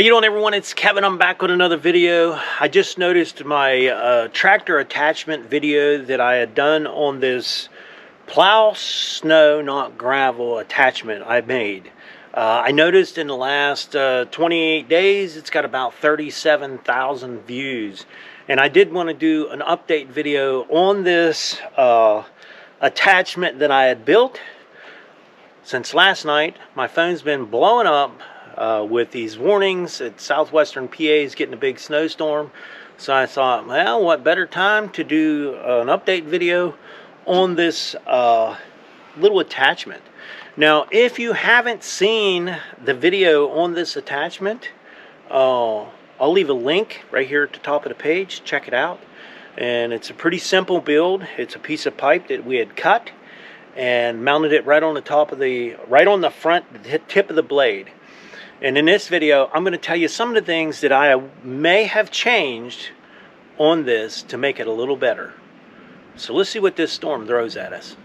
How you doing, everyone? It's Kevin. I'm back with another video. I just noticed my tractor attachment video that I had done on this plow, snow, not gravel attachment I made. I noticed in the last 28 days it's got about 37,000 views, and I did want to do an update video on this attachment that I had built. Since last night, my phone's been blowing up with these warnings that southwestern PA is getting a big snowstorm. So I thought, well, what better time to do an update video on this little attachment. Now, if you haven't seen the video on this attachment, I'll leave a link right here at the top of the page. Check it out. And it's a pretty simple build. It's a piece of pipe that we had cut and mounted it right on the top of the, right on the front, the tip of the blade. And in this video, I'm going to tell you some of the things that I may have changed on this to make it a little better. So let's see what this storm throws at us.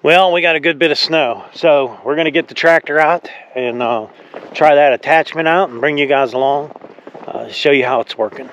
Well, we got a good bit of snow, so we're going to get the tractor out and try that attachment out and bring you guys along, show you how it's working.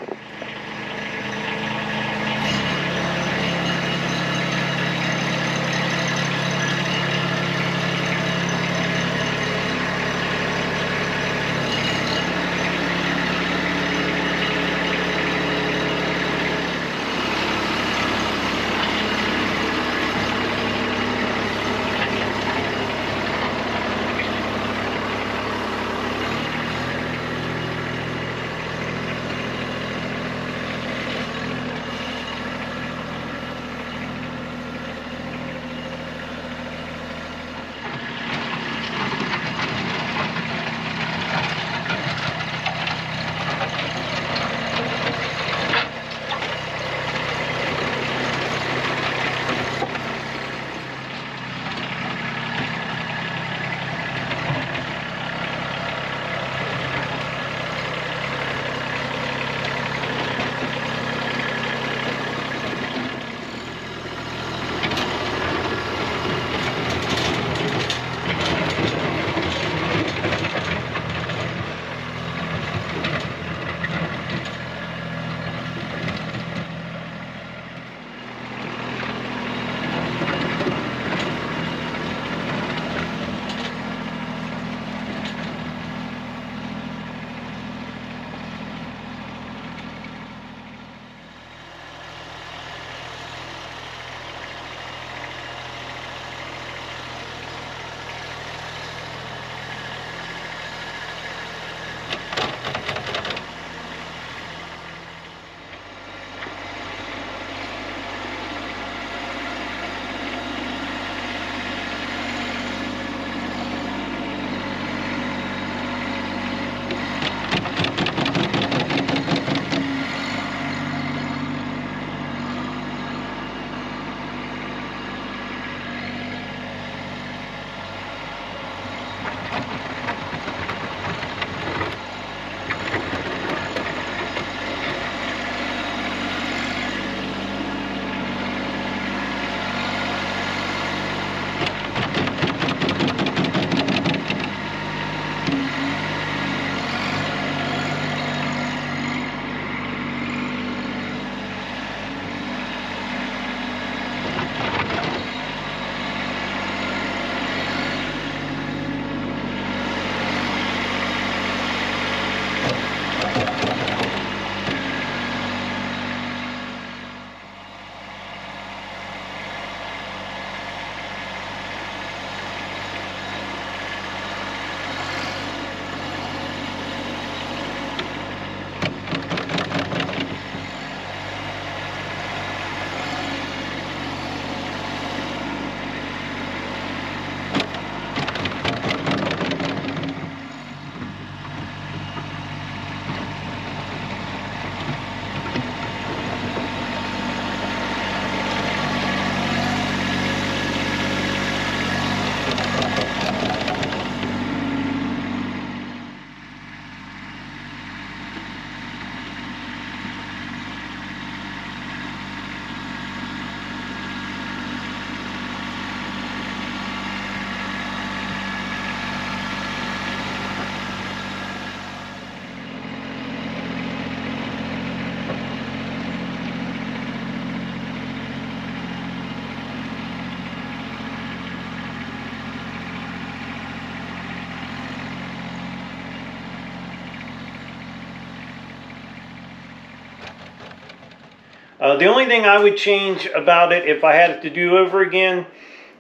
The only thing I would change about it if I had it to do over again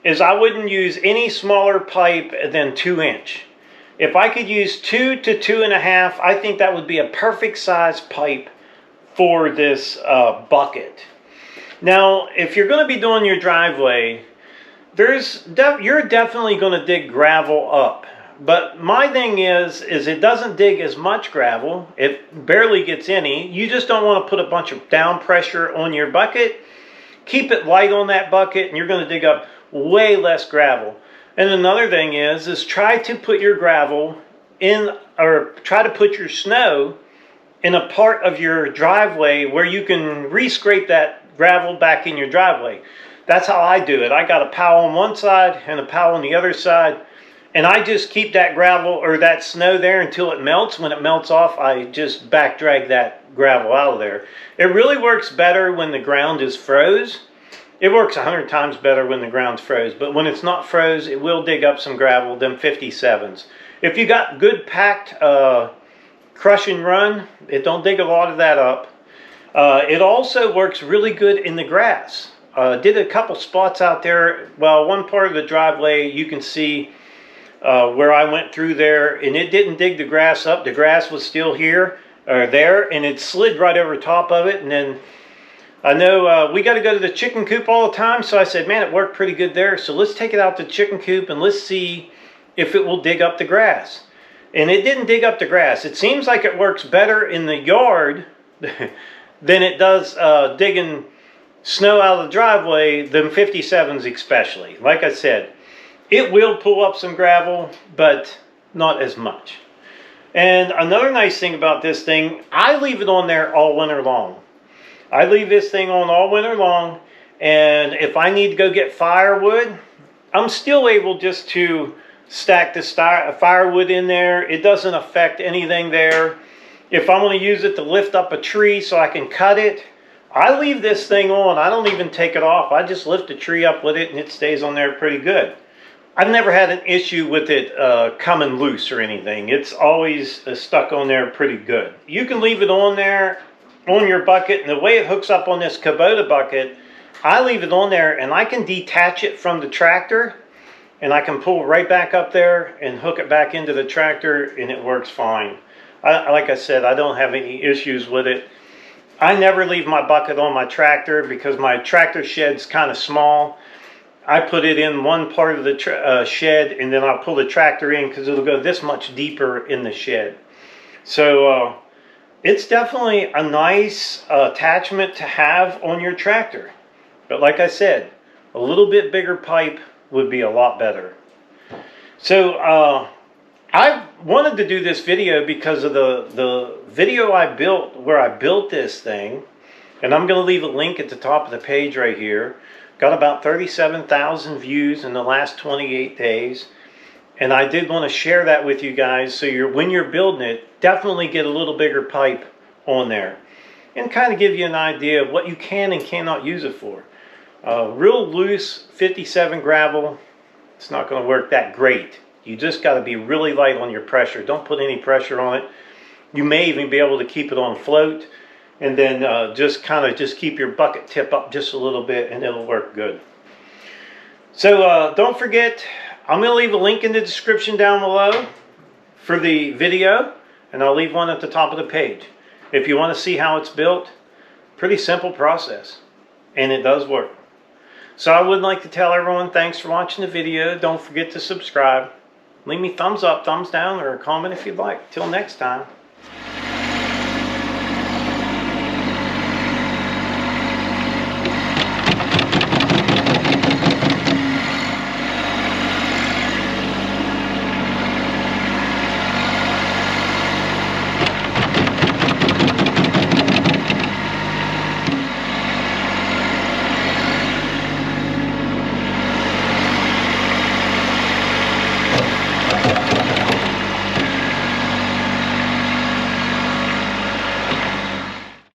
is I wouldn't use any smaller pipe than 2-inch. If I could use 2 to 2.5, I think that would be a perfect size pipe for this bucket. Now, if you're going to be doing your driveway, you're definitely going to dig gravel up. But my thing is it doesn't dig as much gravel. It barely gets any. You just don't want to put a bunch of down pressure on your bucket. Keep it light on that bucket and you're going to dig up way less gravel. And another thing is try to put your gravel in, or try to put your snow in a part of your driveway where you can re-scrape that gravel back in your driveway. That's how I do it. I got a pile on one side and a pile on the other side. And I just keep that gravel or that snow there until it melts. When it melts off, I just back drag that gravel out of there. It really works better when the ground is froze. It works 100 times better when the ground's froze. But when it's not froze, it will dig up some gravel, them 57s. If you got good packed crush and run, it don't dig a lot of that up. It also works really good in the grass. Did a couple spots out there. Well, one part of the driveway you can see where I went through there, and it didn't dig the grass up. The grass was still here or there, and it slid right over top of it. And then I know we got to go to the chicken coop all the time, so I said, man, it worked pretty good there. So let's take it out to the chicken coop and let's see if it will dig up the grass. And it didn't dig up the grass. It seems like it works better in the yard than it does digging snow out of the driveway, them 57s especially. Like I said, it will pull up some gravel, but not as much. And another nice thing about this thing, I leave it on there all winter long. I leave this thing on all winter long, and if I need to go get firewood, I'm still able just to stack the firewood in there. It doesn't affect anything there. If I want to use it to lift up a tree so I can cut it, I leave this thing on. I don't even take it off. I just lift the tree up with it and it stays on there pretty good. I've never had an issue with it coming loose or anything. It's always stuck on there pretty good. You can leave it on there on your bucket, and the way it hooks up on this Kubota bucket, I leave it on there and I can detach it from the tractor and I can pull right back up there and hook it back into the tractor and it works fine. Like I said, I don't have any issues with it. I never leave my bucket on my tractor because my tractor shed's kind of small. I put it in one part of the shed, and then I'll pull the tractor in because it'll go this much deeper in the shed. So it's definitely a nice attachment to have on your tractor. But like I said, a little bit bigger pipe would be a lot better. So I wanted to do this video because of the video I built where I built this thing. And I'm going to leave a link at the top of the page right here. Got about 37,000 views in the last 28 days. And I did want to share that with you guys. So when you're building it, definitely get a little bigger pipe on there. And kind of give you an idea of what you can and cannot use it for. Real loose 57 gravel, it's not going to work that great. You just got to be really light on your pressure. Don't put any pressure on it. You may even be able to keep it on float. And then just keep your bucket tip up just a little bit and it'll work good. So don't forget, I'm going to leave a link in the description down below for the video. And I'll leave one at the top of the page. If you want to see how it's built, pretty simple process. And it does work. So I would like to tell everyone thanks for watching the video. Don't forget to subscribe. Leave me thumbs up, thumbs down, or a comment if you'd like. Till next time.